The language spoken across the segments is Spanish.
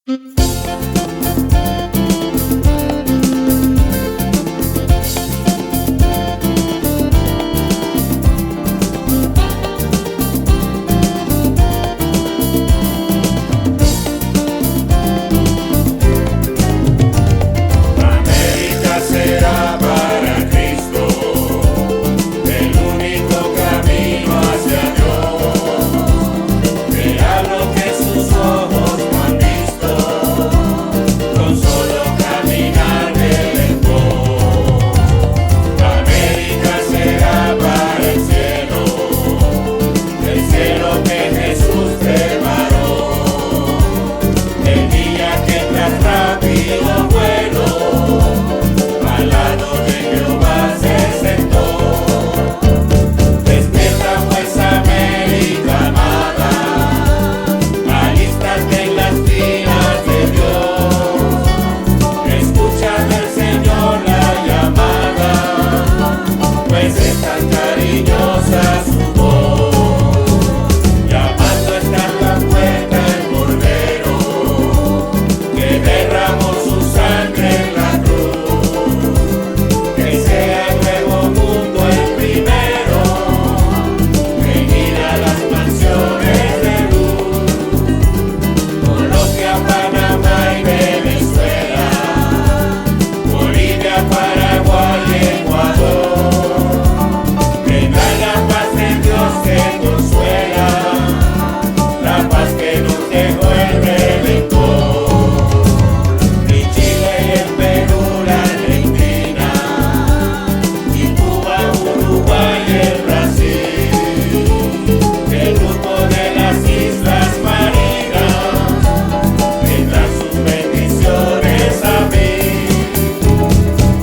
América será para Cristo el único camino hacia Dios. Verá lo que sus ojos no han visto, con solo caminar de en pos. América será para el cielo que Jesús preparó, el día que tras rápido vuelo al lado de Jehová se sentó. Despierta pues, América amada, alístate en las filas de Dios. Escucha del Señor la llamada, pues es tan cariñosa su voz. Llamando está la puerta el Cordero, que derramó su sangre en la cruz. Que sea el nuevo mundo el primero, venir a las mansiones de luz. Colombia, Panamá y Venezuela, Bolivia, Paraguay y Ecuador. Vendrá la paz de Dios que consuela, la paz que nos dejó el Redentor. Y Chile y el Perú, la Argentina, y Cuba, Uruguay y el Brasil, el grupo de las Islas Marinas, vendrán sus bendiciones a mí.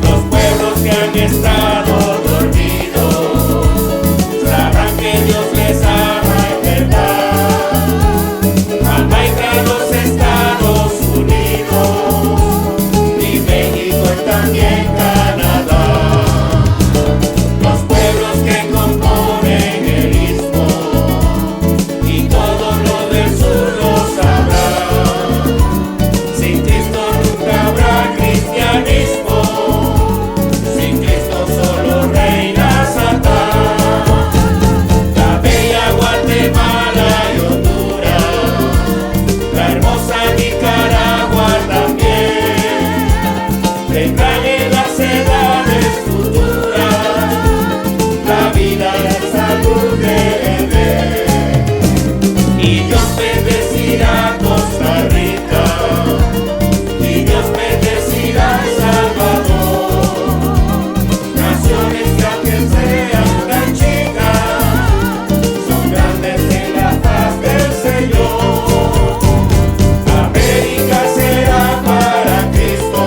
Los pueblos que han estado dormidos sabrán que Dios les ama en verdad. Jamaica, los Estados Unidos, y México y también Canadá. Los pueblos que componen el istmo y todo lo del sur lo sabrán. Sin Cristo nunca habrá cristianismo, sin Cristo solo reina Satán. La bella Guatemala y Honduras, la hermosa Nicaragua también, vendrán en las edades futuras, la vida y la salud de Edén. Y Dios bendecirá Costa Rica, y Dios bendecirá El Salvador. Naciones que aunque sean tan chicas, son grandes en la paz del Señor. América será para Cristo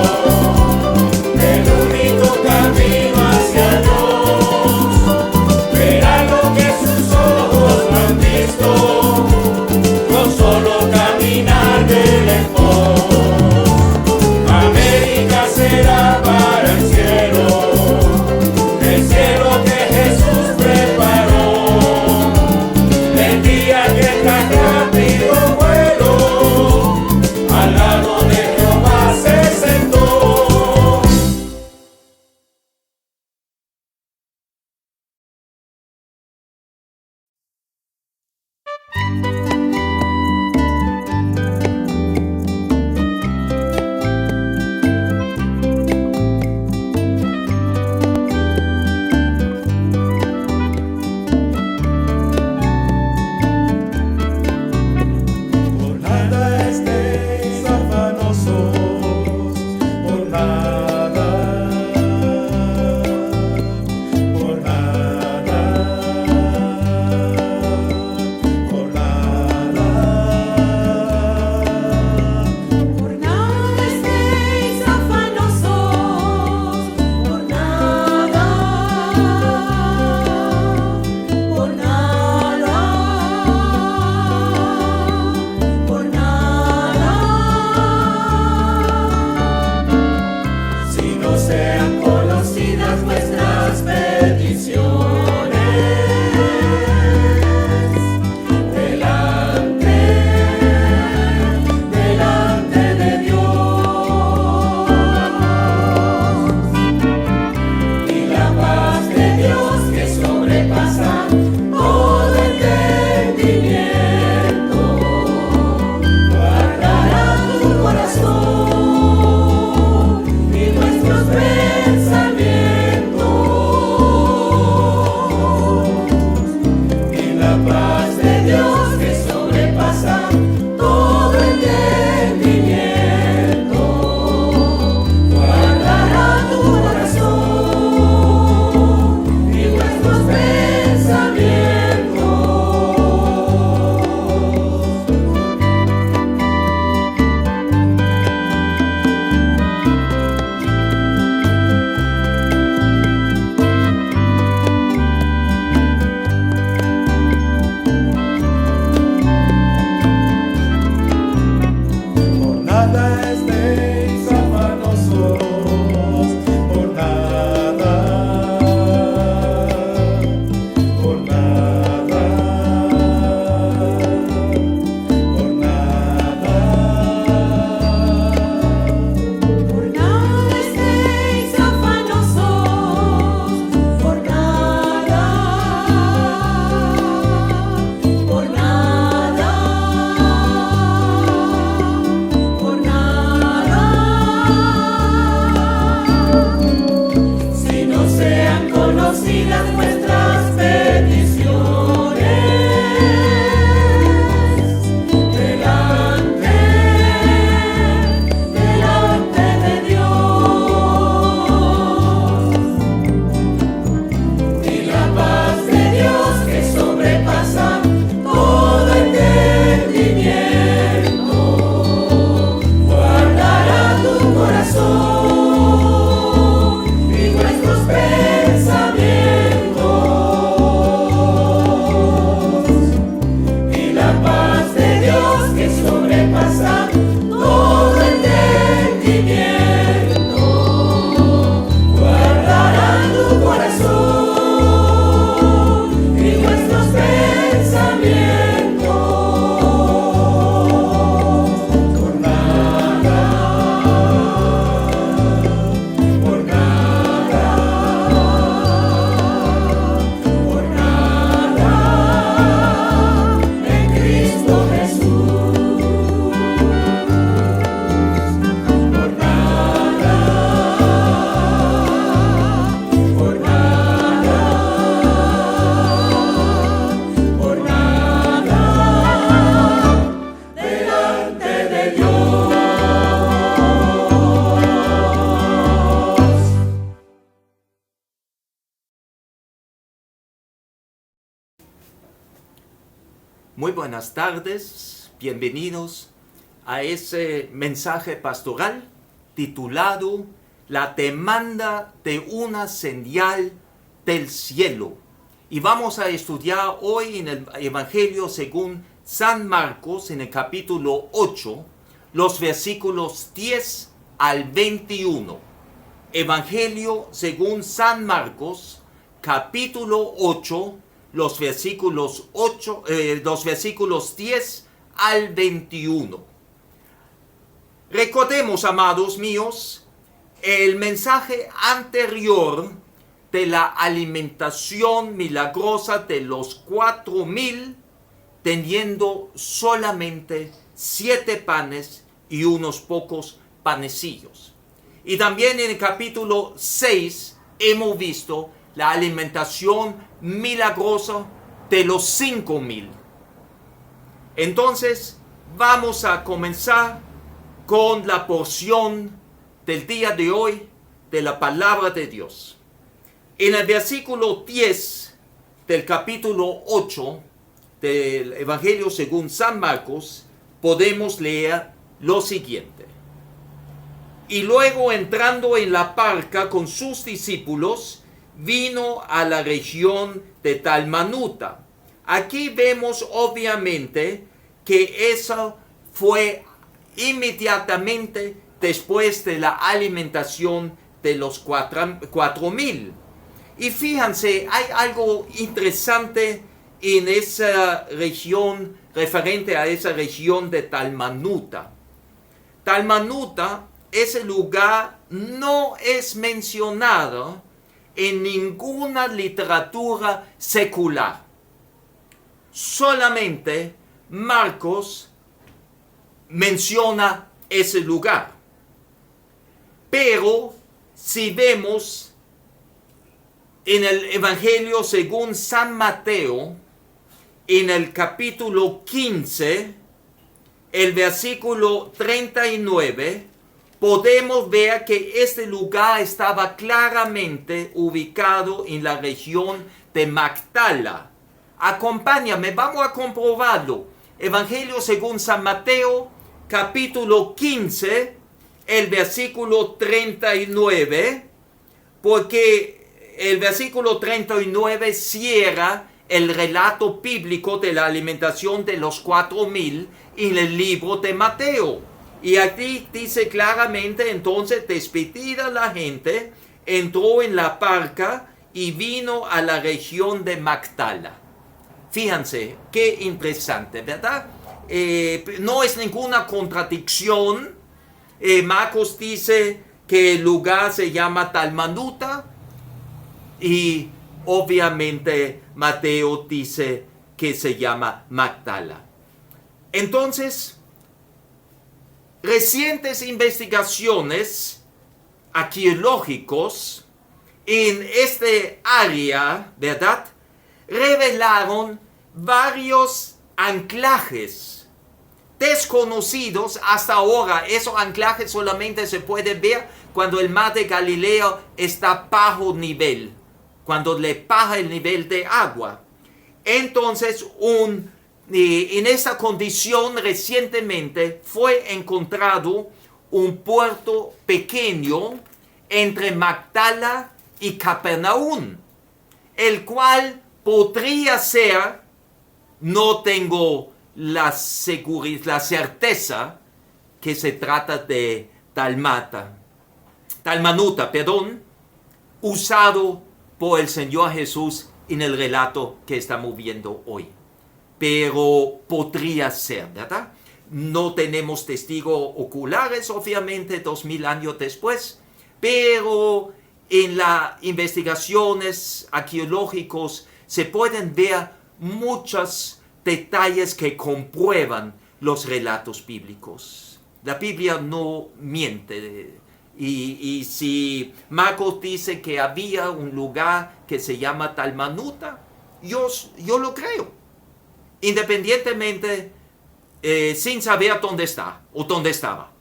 Muy buenas tardes, bienvenidos a ese mensaje pastoral titulado La demanda de una señal del cielo. Y vamos a estudiar hoy en el Evangelio según San Marcos, en el capítulo 8, los versículos 10 al 21. Evangelio según San Marcos, capítulo 8, los versículos 10 al 21. Recordemos, amados míos, el mensaje anterior de la alimentación milagrosa de los 4,000, teniendo solamente 7 panes y unos pocos panecillos. Y también en el capítulo 6 hemos visto la alimentación milagrosa de los 5,000. Entonces, vamos a comenzar con la porción del día de hoy de la palabra de Dios. En el versículo 10 del capítulo 8 del Evangelio según San Marcos, podemos leer lo siguiente. Y luego, entrando en la barca con sus discípulos, vino a la región de Dalmanuta. Aquí vemos obviamente que eso fue inmediatamente después de la alimentación de los 4,000. Y fíjense, hay algo interesante en esa región, referente a esa región de Dalmanuta. Dalmanuta, ese lugar, no es mencionado en ninguna literatura secular. Solamente Marcos menciona ese lugar. Pero si vemos en el Evangelio según San Mateo, en el capítulo 15, el versículo 39, podemos ver que este lugar estaba claramente ubicado en la región de Magdala. Acompáñame, vamos a comprobarlo. Evangelio según San Mateo, capítulo 15, el versículo 39, porque el versículo 39 cierra el relato bíblico de la alimentación de los 4,000 en el libro de Mateo. Y aquí dice claramente, entonces, despedida la gente, entró en la barca y vino a la región de Magdala. Fíjense, qué interesante, ¿verdad? No es ninguna contradicción. Marcos dice que el lugar se llama Dalmanuta y obviamente Mateo dice que se llama Magdala. Entonces, recientes investigaciones arqueológicas en este área, ¿verdad?, revelaron varios anclajes desconocidos hasta ahora. Esos anclajes solamente se pueden ver cuando el mar de Galilea está bajo nivel, cuando le baja el nivel de agua. Entonces, en esa condición recientemente fue encontrado un puerto pequeño entre Magdala y Capernaum, el cual podría ser, no tengo la certeza que se trata de Dalmanuta, usado por el Señor Jesús en el relato que estamos viendo hoy. Pero podría ser, ¿verdad? No tenemos testigos oculares, obviamente, 2,000 años después, pero en las investigaciones arqueológicas se pueden ver muchos detalles que comprueban los relatos bíblicos. La Biblia no miente. Y si Marcos dice que había un lugar que se llama Dalmanuta, yo lo creo, independientemente, sin saber dónde está o dónde estaba.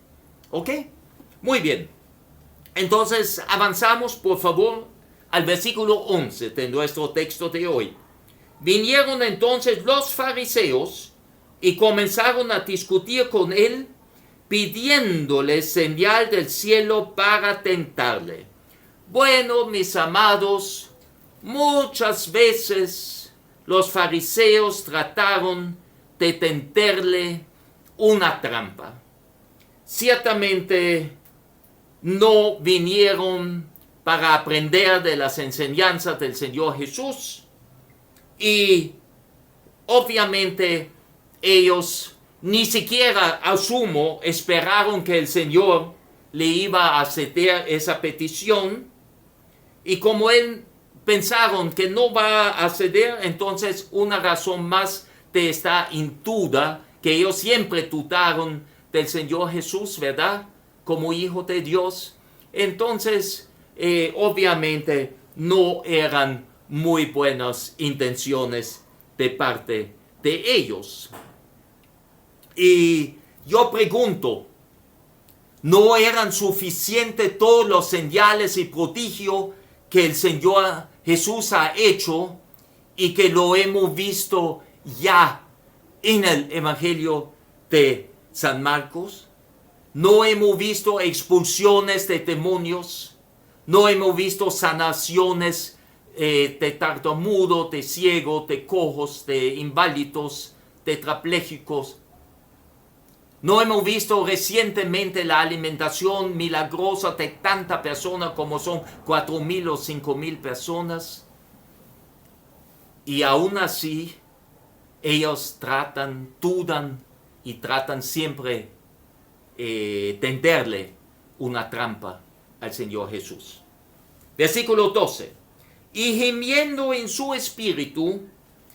¿Ok? Muy bien. Entonces avanzamos, por favor, al versículo 11 de nuestro texto de hoy. Vinieron entonces los fariseos y comenzaron a discutir con él, pidiéndole señal del cielo para tentarle. Bueno, mis amados, muchas veces los fariseos trataron de tenderle una trampa. Ciertamente no vinieron para aprender de las enseñanzas del Señor Jesús, y obviamente ellos ni siquiera, asumo, esperaron que el Señor le iba a ceder esa petición, y como él pensaron que no va a ceder, entonces una razón más de esta en duda que ellos siempre dudaron del Señor Jesús, ¿verdad? Como hijo de Dios. Entonces, obviamente no eran muy buenas intenciones de parte de ellos. Y yo pregunto, ¿no eran suficientes todos los señales y prodigios que el Señor Jesús ha hecho y que lo hemos visto ya en el Evangelio de San Marcos? ¿No hemos visto expulsiones de demonios? ¿No hemos visto sanaciones de tartamudos, de ciegos, de cojos, de inválidos, tetraplégicos? ¿No hemos visto recientemente la alimentación milagrosa de tantas personas como son 4,000 o 5,000 personas? Y aún así, ellos dudan y tratan siempre tenderle una trampa al Señor Jesús. Versículo 12. Y gimiendo en su espíritu,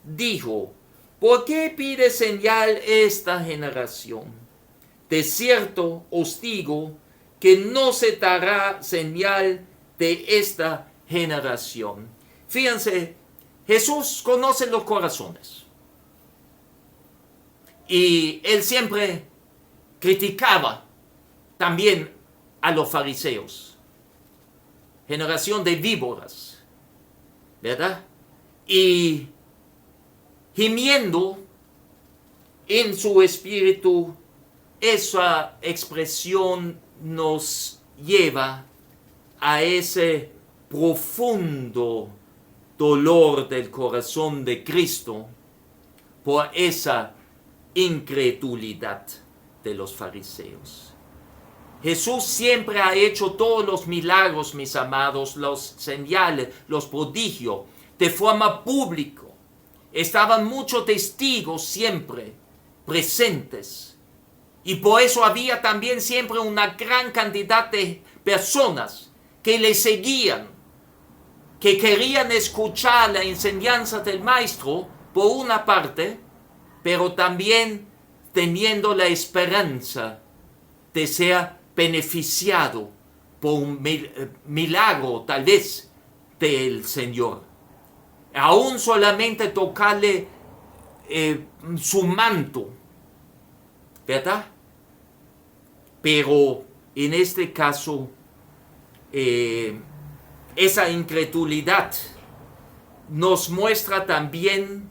dijo: ¿por qué pide señal esta generación? De cierto os digo que no se dará señal de esta generación. Fíjense, Jesús conoce los corazones. Y él siempre criticaba también a los fariseos. Generación de víboras, ¿verdad? Y gimiendo en su espíritu, esa expresión nos lleva a ese profundo dolor del corazón de Cristo por esa incredulidad de los fariseos. Jesús siempre ha hecho todos los milagros, mis amados, los señales, los prodigios, de forma pública. Estaban muchos testigos siempre presentes. Y por eso había también siempre una gran cantidad de personas que le seguían, que querían escuchar la enseñanza del Maestro, por una parte, pero también teniendo la esperanza de ser beneficiado por un milagro, tal vez, del Señor. Aún solamente tocarle su manto, ¿verdad? Pero en este caso, esa incredulidad nos muestra también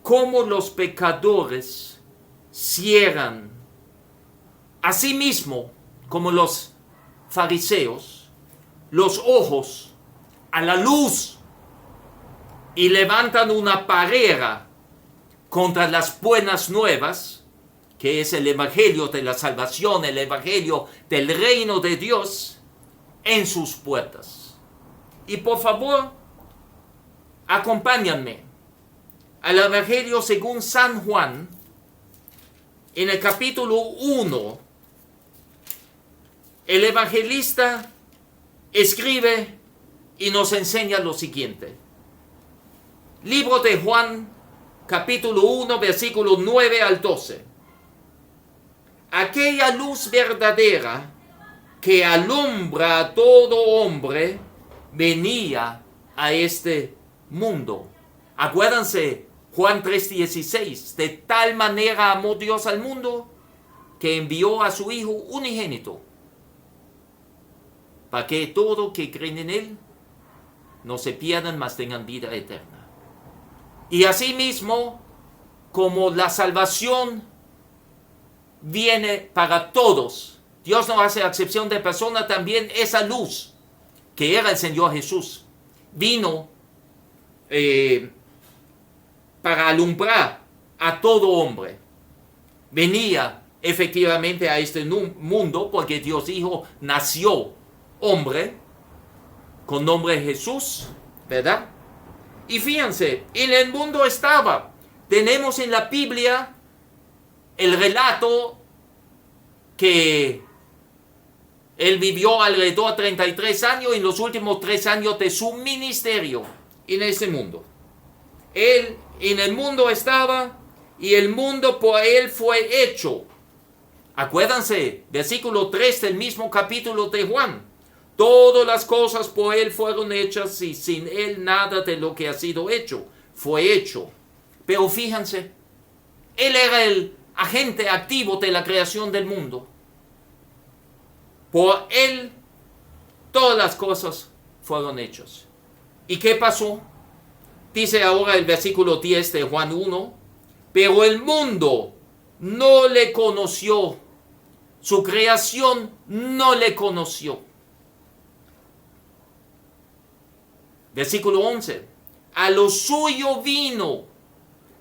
cómo los pecadores cierran a sí mismo, como los fariseos, los ojos a la luz y levantan una barrera contra las buenas nuevas, que es el evangelio de la salvación, el evangelio del reino de Dios, en sus puertas. Y por favor, acompáñenme al evangelio según San Juan, en el capítulo 1. El evangelista escribe y nos enseña lo siguiente. Libro de Juan, capítulo 1, versículo 9 al 12. Aquella luz verdadera que alumbra a todo hombre venía a este mundo. Acuérdense, Juan 3:16, de tal manera amó Dios al mundo que envió a su Hijo unigénito, para que todo que creen en Él no se pierdan, mas tengan vida eterna. Y asimismo, como la salvación viene para todos, Dios no hace excepción de persona, también esa luz que era el Señor Jesús vino para alumbrar a todo hombre. Venía efectivamente a este mundo porque Dios Hijo nació hombre con nombre Jesús, ¿verdad? Y fíjense, en el mundo estaba. Tenemos en la Biblia el relato que él vivió alrededor de 33 años en los últimos 3 años de su ministerio en ese mundo. Él en el mundo estaba y el mundo por él fue hecho. Acuérdense, versículo 3 del mismo capítulo de Juan. Todas las cosas por él fueron hechas y sin él nada de lo que ha sido hecho fue hecho. Pero fíjense, él era el agente activo de la creación del mundo. Por él todas las cosas fueron hechas. ¿Y qué pasó? Dice ahora el versículo 10 de Juan 1, pero el mundo no le conoció, su creación no le conoció. Versículo 11, a lo suyo vino.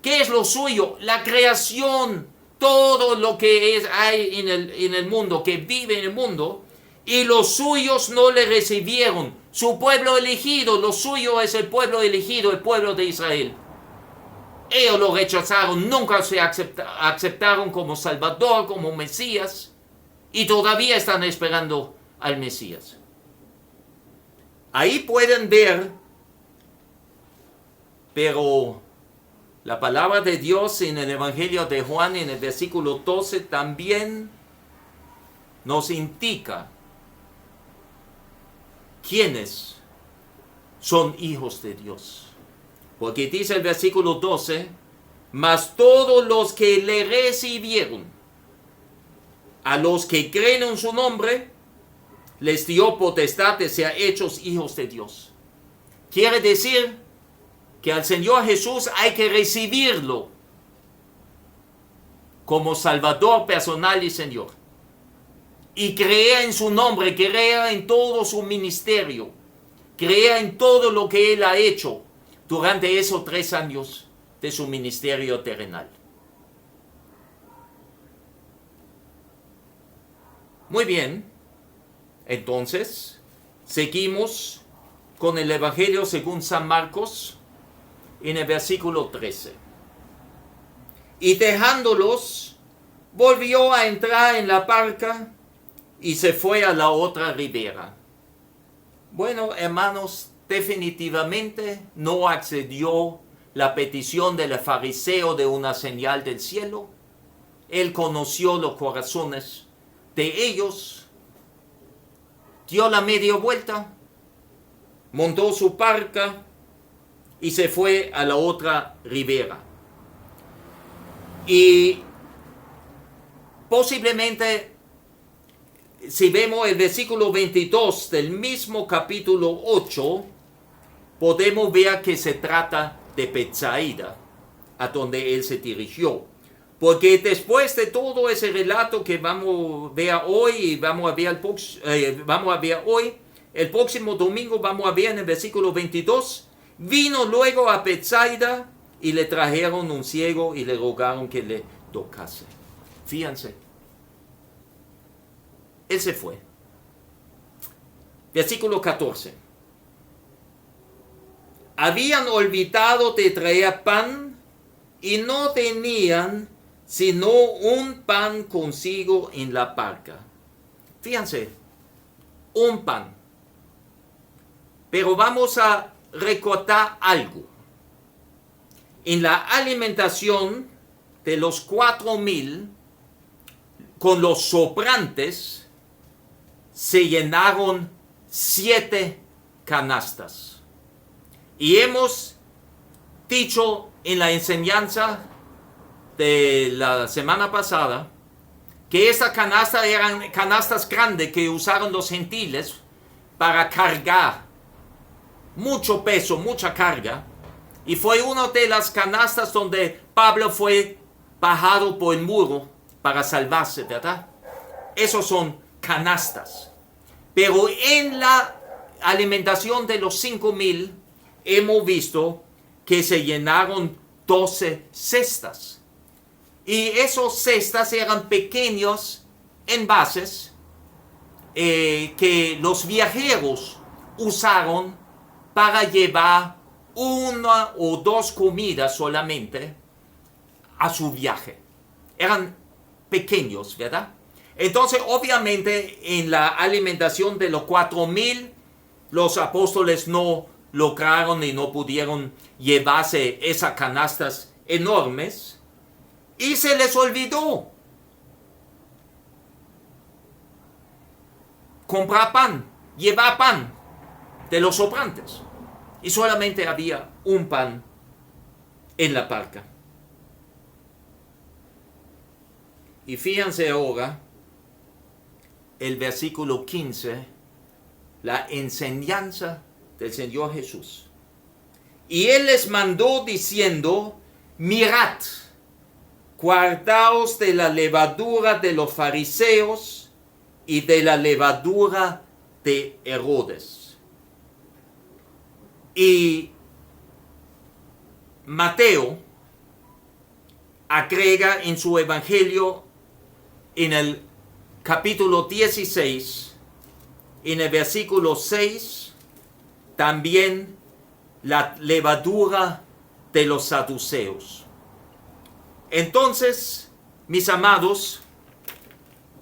¿Qué es lo suyo? La creación, todo lo que hay en el mundo, que vive en el mundo, y los suyos no le recibieron. Su pueblo elegido, lo suyo es el pueblo elegido, el pueblo de Israel. Ellos lo rechazaron, nunca se aceptaron como Salvador, como Mesías, y todavía están esperando al Mesías. Ahí pueden ver, pero la palabra de Dios en el Evangelio de Juan, en el versículo 12, también nos indica quiénes son hijos de Dios. Porque dice el versículo 12, mas todos los que le recibieron, a los que creen en su nombre, les dio potestad de ser hechos hijos de Dios. Quiere decir que al Señor Jesús hay que recibirlo como Salvador personal y Señor. Y crea en su nombre, crea en todo su ministerio, crea en todo lo que Él ha hecho durante esos 3 años de su ministerio terrenal. Muy bien, entonces seguimos con el Evangelio según San Marcos en el versículo 13. Y dejándolos, volvió a entrar en la barca y se fue a la otra ribera. Bueno, hermanos, definitivamente no accedió la petición del fariseo de una señal del cielo. Él conoció los corazones de ellos, dio la media vuelta, montó su barca y se fue a la otra ribera. Y posiblemente, si vemos el versículo 22 del mismo capítulo 8, podemos ver que se trata de Betsaida, a donde él se dirigió. Porque después de todo ese relato que vamos a ver hoy, y vamos a ver hoy, el próximo domingo vamos a ver en el versículo 22, vino luego a Betsaida y le trajeron un ciego y le rogaron que le tocase. Fíjense. Él se fue. Versículo 14. Habían olvidado de traer pan y no tenían sino un pan consigo en la barca. Fíjense, un pan. Pero vamos a recordar algo. En la alimentación de los 4,000, con los sobrantes, se llenaron 7 canastas. Y hemos dicho en la enseñanza de la semana pasada que estas canastas eran canastas grandes que usaron los gentiles para cargar mucho peso, mucha carga. Y fue una de las canastas donde Pablo fue bajado por el muro para salvarse, ¿verdad? Esos son canastas. Pero en la alimentación de los 5,000 hemos visto que se llenaron 12 cestas. Y esos cestas eran pequeños envases que los viajeros usaron para llevar una o dos comidas solamente a su viaje. Eran pequeños, ¿verdad? Entonces, obviamente, en la alimentación de los 4,000, los apóstoles no lograron y no pudieron llevarse esas canastas enormes y se les olvidó comprar pan, llevar pan de los sobrantes. Y solamente había un pan en la barca. Y fíjense ahora el versículo 15, la enseñanza del Señor Jesús. Y Él les mandó diciendo, mirad, guardaos de la levadura de los fariseos y de la levadura de Herodes. Y Mateo agrega en su evangelio en el capítulo 16, en el versículo 6, también la levadura de los saduceos. Entonces, mis amados,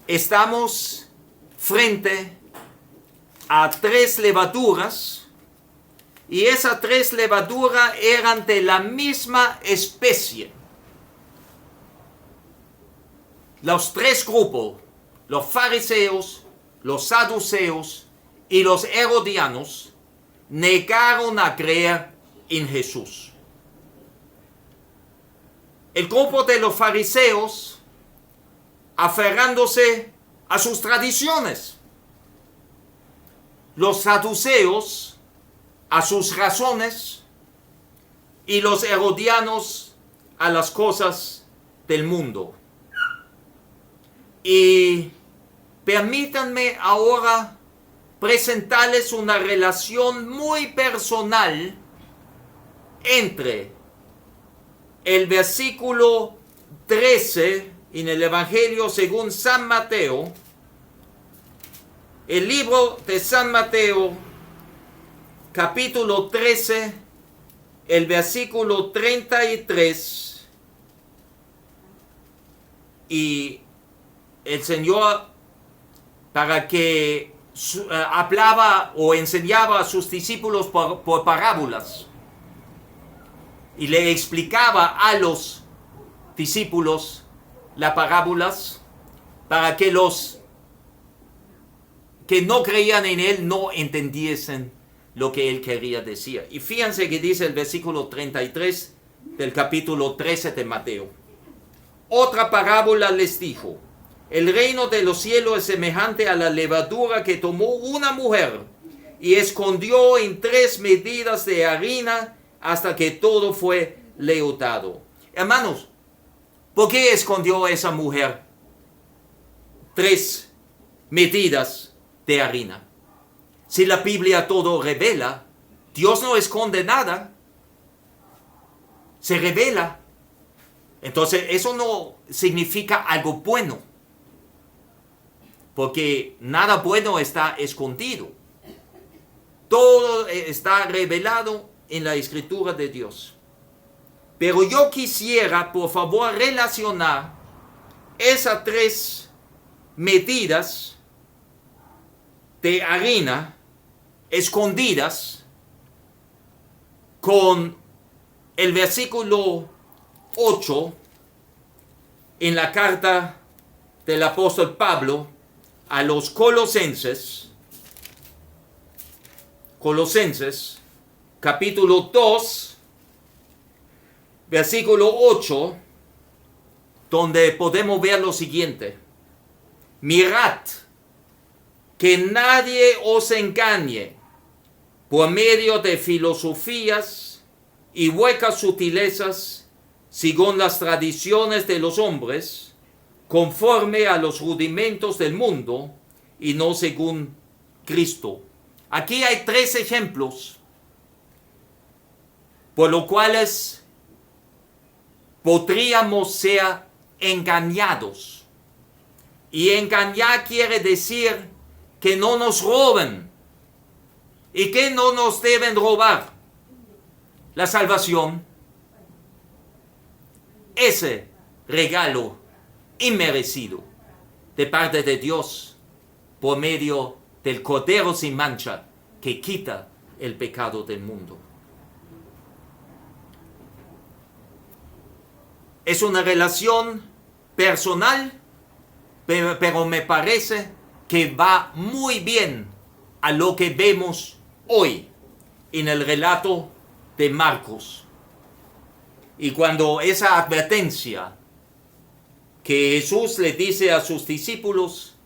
estamos frente a 3 levaduras, y esas 3 levaduras eran de la misma especie. Los 3 grupos, los fariseos, los saduceos y los herodianos, negaron a creer en Jesús. El grupo de los fariseos, aferrándose a sus tradiciones. Los saduceos, a sus razones, y los herodianos a las cosas del mundo. Y permítanme ahora presentarles una relación muy personal entre el versículo 13 en el Evangelio según San Mateo, el libro de San Mateo, capítulo 13, el versículo 33, y el Señor, para que hablaba o enseñaba a sus discípulos por parábolas, y le explicaba a los discípulos las parábolas, para que los que no creían en él no entendiesen lo que él quería decir. Y fíjense que dice el versículo 33 del capítulo 13 de Mateo. Otra parábola les dijo: el reino de los cielos es semejante a la levadura que tomó una mujer y escondió en 3 medidas de harina hasta que todo fue leudado. Hermanos, ¿por qué escondió esa mujer 3 medidas de harina? Si la Biblia todo revela, Dios no esconde nada, se revela. Entonces eso no significa algo bueno, porque nada bueno está escondido. Todo está revelado en la Escritura de Dios. Pero yo quisiera, por favor, relacionar esas 3 medidas de harina escondidas con el versículo 8 en la carta del apóstol Pablo a los Colosenses, capítulo 2, versículo 8, donde podemos ver lo siguiente: mirad que nadie os engañe por medio de filosofías y huecas sutilezas, según las tradiciones de los hombres, conforme a los rudimentos del mundo y no según Cristo. Aquí hay 3 ejemplos por los cuales podríamos ser engañados. Y engañar quiere decir que no nos roben y que no nos deben robar. La salvación, ese regalo inmerecido de parte de Dios por medio del Cordero sin mancha que quita el pecado del mundo. Es una relación personal, pero me parece que va muy bien a lo que vemos hoy en el relato de Marcos. Y cuando esa advertencia que Jesús le dice a sus discípulos,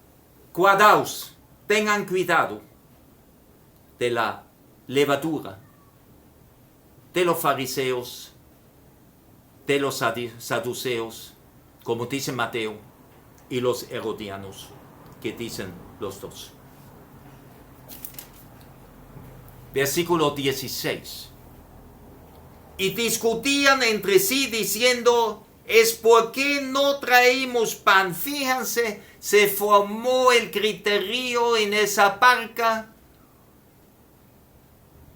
guardaos, tengan cuidado de la levadura de los fariseos, de los saduceos, como dice Mateo, y los herodianos, que dicen los dos. Versículo 16. Y discutían entre sí diciendo, ¿es por qué no traemos pan? Fíjense, se formó el criterio en esa barca.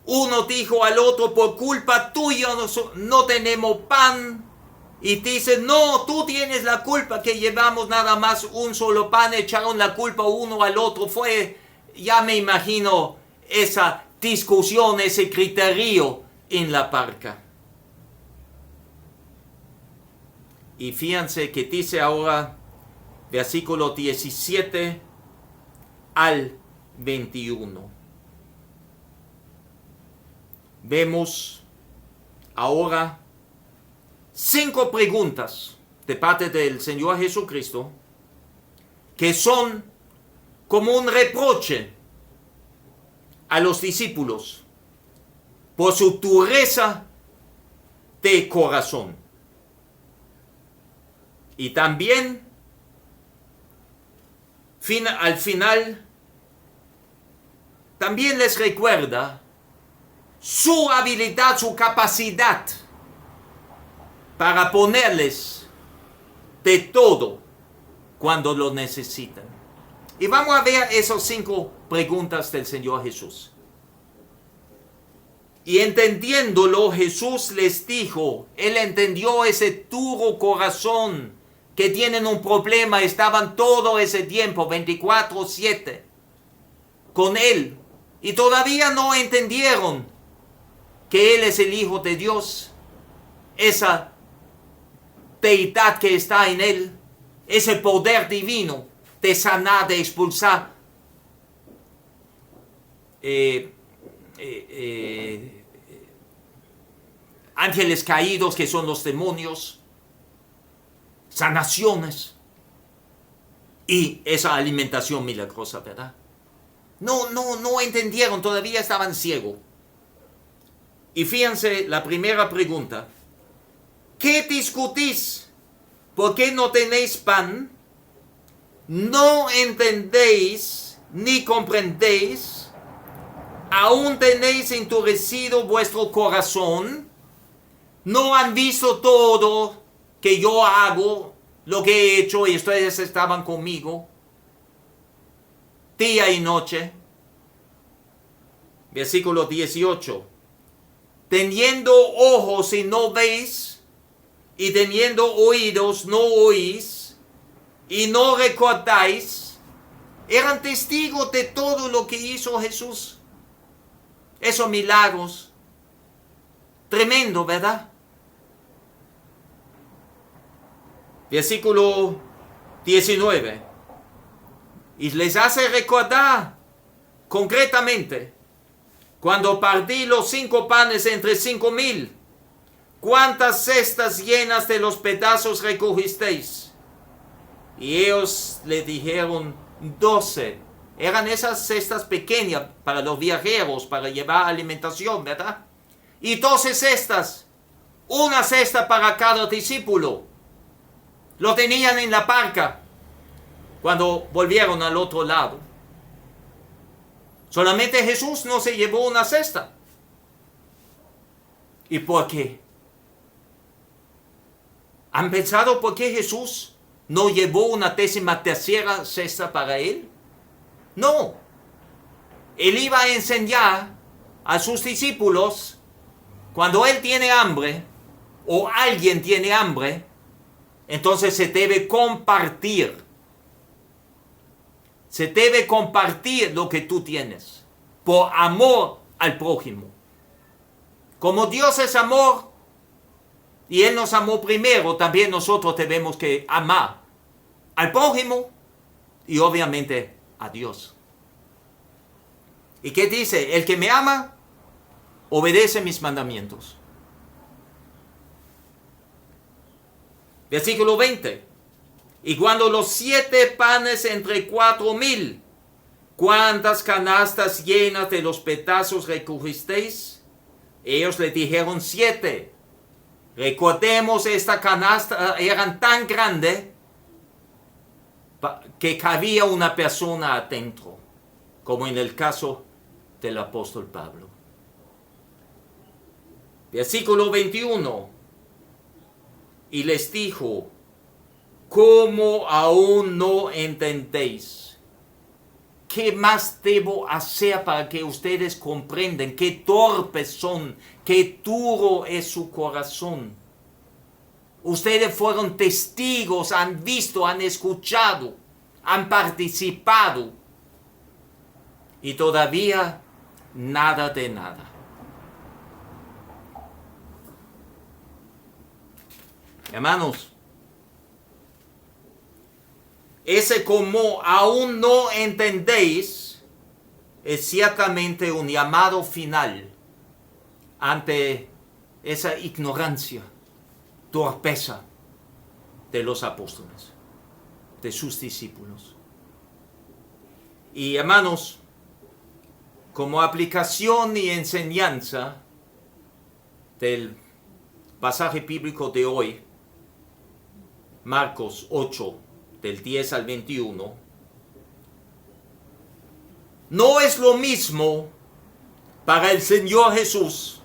Uno dijo al otro, por culpa tuya no tenemos pan. Y dice, no, tú tienes la culpa que llevamos nada más un solo pan. Echaron la culpa uno al otro. Ya me imagino esa discusión, ese criterio en la barca. Y fíjense que dice ahora, versículo 17 al 21. Vemos ahora 5 preguntas de parte del Señor Jesucristo que son como un reproche a los discípulos por su dureza de corazón. Y también al final también les recuerda su habilidad, su capacidad para ponerles de todo cuando lo necesitan. Y vamos a ver esas 5 preguntas del Señor Jesús. Y entendiéndolo, Jesús les dijo, Él entendió ese duro corazón que tienen un problema, estaban todo ese tiempo, 24/7, con Él. Y todavía no entendieron que Él es el Hijo de Dios, esa deidad que está en Él, ese poder divino de sanar, de expulsar ángeles caídos que son los demonios, sanaciones y esa alimentación milagrosa, ¿verdad? No entendieron, todavía estaban ciegos. Y fíjense la primera pregunta. ¿Qué discutís? ¿Por qué no tenéis pan? ¿No entendéis ni comprendéis? ¿Aún tenéis endurecido vuestro corazón? ¿No han visto todo que yo hago, lo que he hecho y ustedes estaban conmigo día y noche? Versículo 18. Teniendo ojos y no veis, y teniendo oídos no oís, y no recordáis. Eran testigos de todo lo que hizo Jesús. Esos milagros. Tremendo, ¿verdad? Versículo 19. Y les hace recordar concretamente, cuando partí los 5 panes entre 5,000, ¿cuántas cestas llenas de los pedazos recogisteis? Y ellos le dijeron 12. Eran esas cestas pequeñas para los viajeros, para llevar alimentación, ¿verdad? Y 12 cestas. una cesta para cada discípulo. Lo tenían en la barca cuando volvieron al otro lado. Solamente Jesús no se llevó una cesta. ¿Y por qué? ¿Han pensado por qué Jesús no llevó una 13ª cesta para él? No. Él iba a enseñar a sus discípulos, cuando él tiene hambre o alguien tiene hambre, entonces se debe compartir. Se debe compartir lo que tú tienes por amor al prójimo. Como Dios es amor y Él nos amó primero, también nosotros tenemos que amar al prójimo y obviamente a Dios. ¿Y qué dice? El que me ama, obedece mis mandamientos. Versículo 20. Y cuando los 7 panes entre 4,000, ¿cuántas canastas llenas de los pedazos recogisteis? Ellos le dijeron 7. Recordemos, esta canasta eran tan grande que cabía una persona adentro, como en el caso del apóstol Pablo. Versículo 21. Y les dijo, ¿cómo aún no entendéis? ¿Qué más debo hacer para que ustedes comprendan qué torpes son, qué duro es su corazón? Ustedes fueron testigos, han visto, han escuchado, han participado y todavía nada de nada. Hermanos, ese como aún no entendéis es ciertamente un llamado final ante esa ignorancia, torpeza de los apóstoles, de sus discípulos. Y hermanos, como aplicación y enseñanza del pasaje bíblico de hoy, Marcos 8, del 10 al 21, no es lo mismo para el Señor Jesús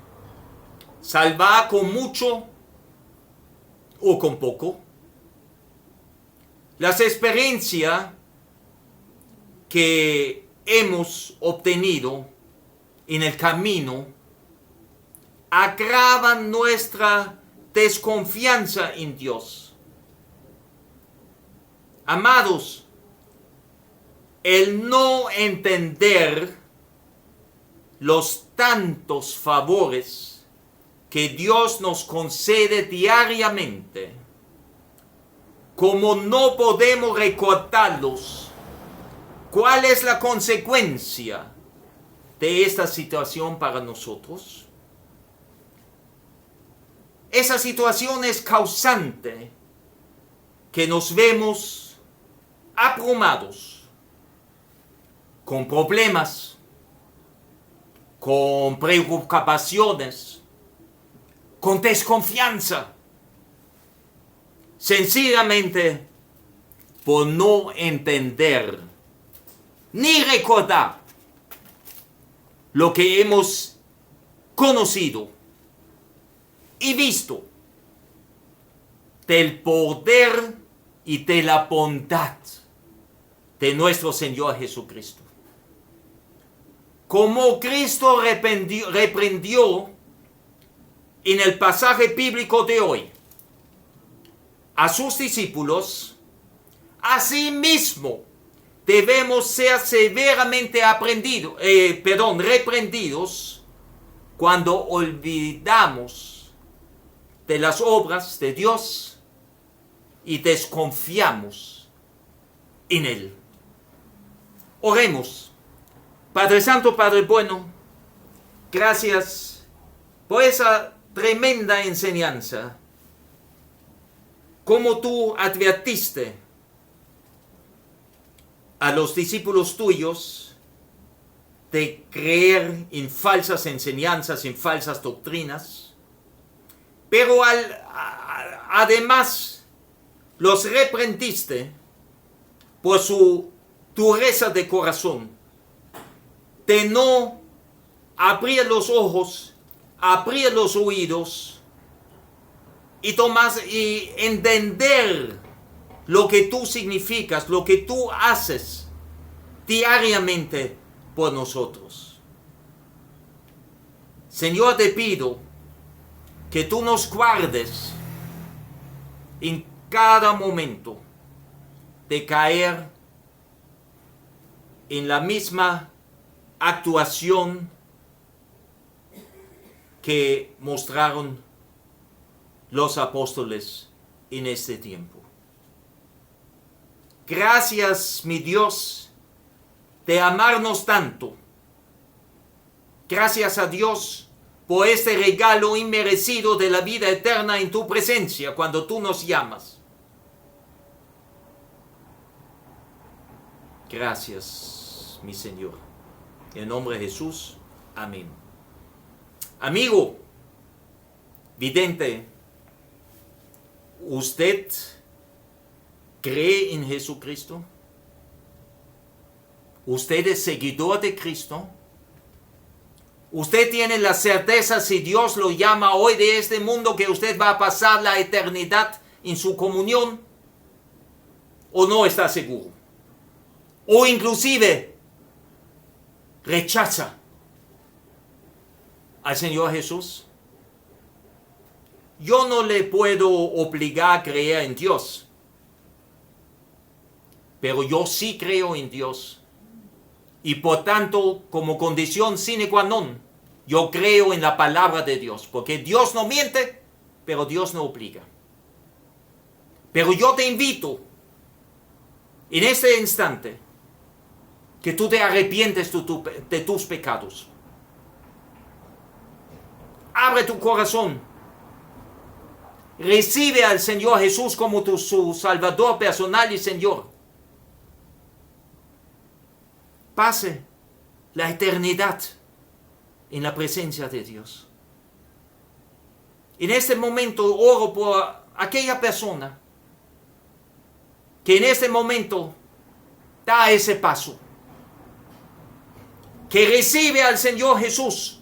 salvar con mucho o con poco. Las experiencias que hemos obtenido en el camino agravan nuestra desconfianza en Dios. Amados, el no entender los tantos favores que Dios nos concede diariamente, como no podemos recordarlos, ¿cuál es la consecuencia de esta situación para nosotros? Esa situación es causante que nos vemos abrumados con problemas, con preocupaciones, con desconfianza, sencillamente por no entender ni recordar lo que hemos conocido y visto del poder y de la bondad de nuestro Señor Jesucristo. Como Cristo reprendió en el pasaje bíblico de hoy a sus discípulos, asimismo debemos ser severamente reprendidos cuando olvidamos de las obras de Dios y desconfiamos en Él. Oremos. Padre Santo, Padre Bueno, gracias por esa tremenda enseñanza. Como tú advertiste a los discípulos tuyos de creer en falsas enseñanzas, en falsas doctrinas, Pero además los reprendiste por su dureza de corazón, de no abrir los ojos, abrir los oídos y entender lo que tú significas, lo que tú haces diariamente por nosotros. Señor, te pido que tú nos guardes en cada momento de caer en la misma actuación que mostraron los apóstoles en este tiempo. Gracias, mi Dios, de amarnos tanto. Gracias a Dios por este regalo inmerecido de la vida eterna en tu presencia cuando tú nos llamas. Gracias, mi Señor. En el nombre de Jesús, amén. Amigo vidente, ¿usted cree en Jesucristo? ¿Usted es seguidor de Cristo? ¿Usted tiene la certeza, si Dios lo llama hoy de este mundo, que usted va a pasar la eternidad en su comunión? ¿O no está seguro? ¿O inclusive rechaza al Señor Jesús? Yo no le puedo obligar a creer en Dios, pero yo sí creo en Dios. Y por tanto, como condición sine qua non, yo creo en la palabra de Dios, porque Dios no miente, pero Dios no obliga. Pero yo te invito, en este instante, que tú te arrepientes de tus pecados. Abre tu corazón. Recibe al Señor Jesús como su Salvador personal y Señor. Pase la eternidad en la presencia de Dios. En este momento oro por aquella persona que en este momento da ese paso, que recibe al Señor Jesús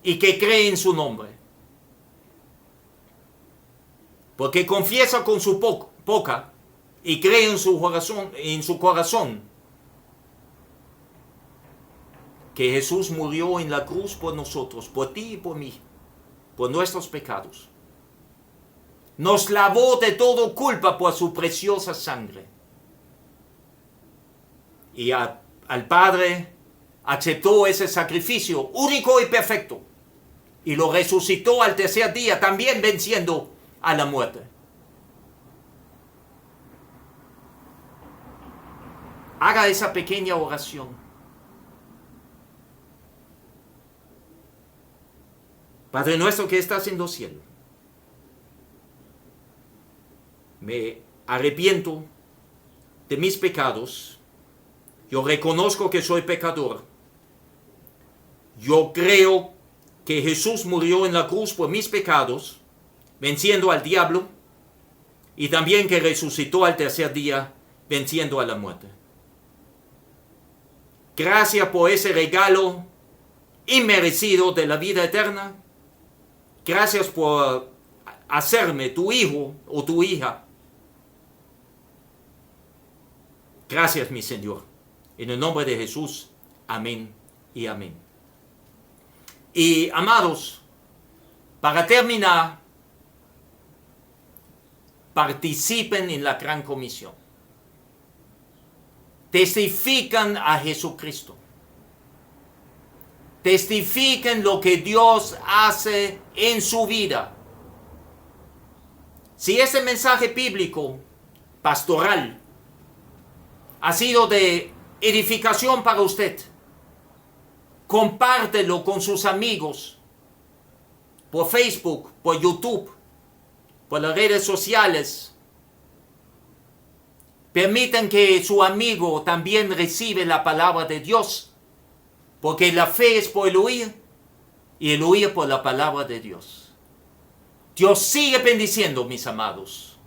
y que cree en su nombre. Porque confiesa con su boca y cree en su corazón que Jesús murió en la cruz por nosotros, por ti y por mí, por nuestros pecados. Nos lavó de toda culpa por su preciosa sangre. Y al Padre aceptó ese sacrificio único y perfecto y lo resucitó al tercer día, también venciendo a la muerte. Haga esa pequeña oración. Padre nuestro que estás en los cielos, me arrepiento de mis pecados. Yo reconozco que soy pecador. Yo creo que Jesús murió en la cruz por mis pecados, venciendo al diablo, y también que resucitó al tercer día, venciendo a la muerte. Gracias por ese regalo inmerecido de la vida eterna. Gracias por hacerme tu hijo o tu hija. Gracias, mi Señor. En el nombre de Jesús. Amén y amén. Y amados, para terminar, participen en la gran comisión. Testifican a Jesucristo. Testifiquen lo que Dios hace en su vida. Si ese mensaje bíblico, pastoral, ha sido de edificación para usted, compártelo con sus amigos, por Facebook, por YouTube, por las redes sociales. Permitan que su amigo también reciba la palabra de Dios. Porque la fe es por el oír y el oír por la palabra de Dios. Dios sigue bendiciendo, mis amados.